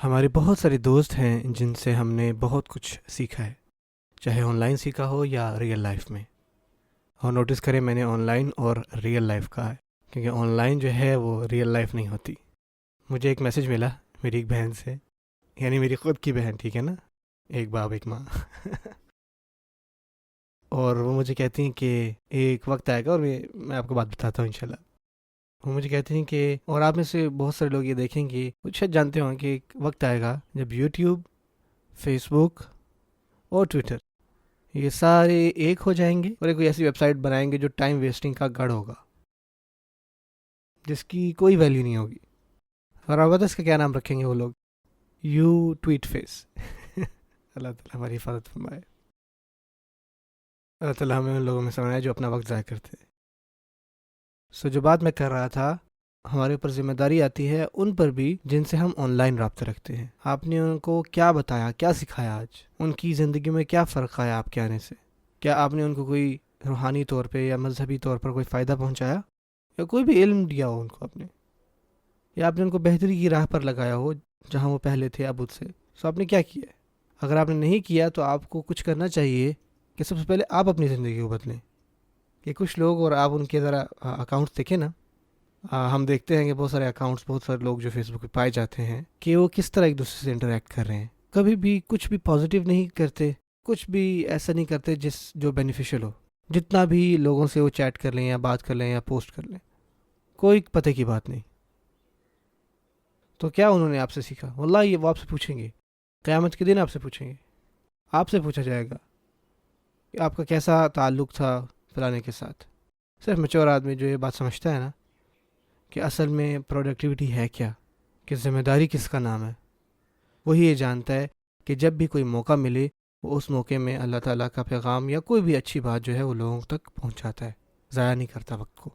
ہمارے بہت سارے دوست ہیں جن سے ہم نے بہت کچھ سیکھا ہے، چاہے آن لائن سیکھا ہو یا ریئل لائف میں۔ اور نوٹس کریں، میں نے آن لائن اور ریئل لائف کہا ہے، کیونکہ آن لائن جو ہے وہ ریئل لائف نہیں ہوتی۔ مجھے ایک میسج ملا میری ایک بہن سے، یعنی میری خود کی بہن، ٹھیک ہے نا، ایک باپ ایک ماں اور وہ مجھے کہتی ہیں کہ ایک وقت آئے گا، اور میں آپ کو بات بتاتا ہوں انشاءاللہ۔ وہ مجھے کہتے ہیں کہ، اور آپ میں سے بہت سارے لوگ یہ دیکھیں گے، کچھ شاید جانتے ہوں کہ ایک وقت آئے گا جب یوٹیوب، فیس بک اور ٹویٹر یہ سارے ایک ہو جائیں گے اور ایک کوئی ایسی ویب سائٹ بنائیں گے جو ٹائم ویسٹنگ کا گڑھ ہوگا، جس کی کوئی ویلیو نہیں ہوگی۔ اور آپ بتا اس کا کیا نام رکھیں گے وہ لوگ؟ یو ٹویٹ فیس اللہ تعالیٰ ہماری حفاظت فرمائے۔ اللہ تعالیٰ ہمیں ان لوگوں میں سمجھائے جو اپنا وقت ضائع کرتے ہیں۔ جو بات میں کر رہا تھا، ہمارے اوپر ذمہ داری آتی ہے ان پر بھی جن سے ہم آن لائن رابطہ رکھتے ہیں۔ آپ نے ان کو کیا بتایا، کیا سکھایا؟ آج ان کی زندگی میں کیا فرق آیا آپ کے آنے سے؟ کیا آپ نے ان کو کوئی روحانی طور پہ یا مذہبی طور پر کوئی فائدہ پہنچایا، یا کوئی بھی علم دیا ہو ان کو آپ نے، یا آپ نے ان کو بہتری کی راہ پر لگایا ہو جہاں وہ پہلے تھے اب سے؟ آپ نے کیا کیا ہے؟ اگر آپ نے نہیں کیا تو آپ کو کچھ کرنا چاہیے کہ سب سے پہلے آپ اپنی زندگی کو بدلیں۔ کہ کچھ لوگ، اور آپ ان کے ذرا اکاؤنٹس دیکھیں نا، ہم دیکھتے ہیں کہ بہت سارے اکاؤنٹس، بہت سارے لوگ جو فیس بک پہ پائے جاتے ہیں کہ وہ کس طرح ایک دوسرے سے انٹریکٹ کر رہے ہیں، کبھی بھی کچھ بھی پازیٹیو نہیں کرتے، کچھ بھی ایسا نہیں کرتے جو بینیفیشل ہو۔ جتنا بھی لوگوں سے وہ چیٹ کر لیں یا بات کر لیں یا پوسٹ کر لیں، کوئی پتہ کی بات نہیں۔ تو کیا انہوں نے آپ سے سیکھا؟ واللہ یہ وہ آپ سے پوچھیں گے، قیامت کے دن آپ سے پوچھیں گے، آپ سے پوچھا جائے گا کہ آپ کا کیسا تعلق تھا فلانے کے ساتھ۔ صرف میچور آدمی جو یہ بات سمجھتا ہے نا کہ اصل میں پروڈکٹیوٹی ہے کیا، کہ ذمہ داری کس کا نام ہے، وہی یہ جانتا ہے کہ جب بھی کوئی موقع ملے وہ اس موقع میں اللہ تعالیٰ کا پیغام یا کوئی بھی اچھی بات جو ہے وہ لوگوں تک پہنچاتا ہے، ضائع نہیں کرتا وقت کو۔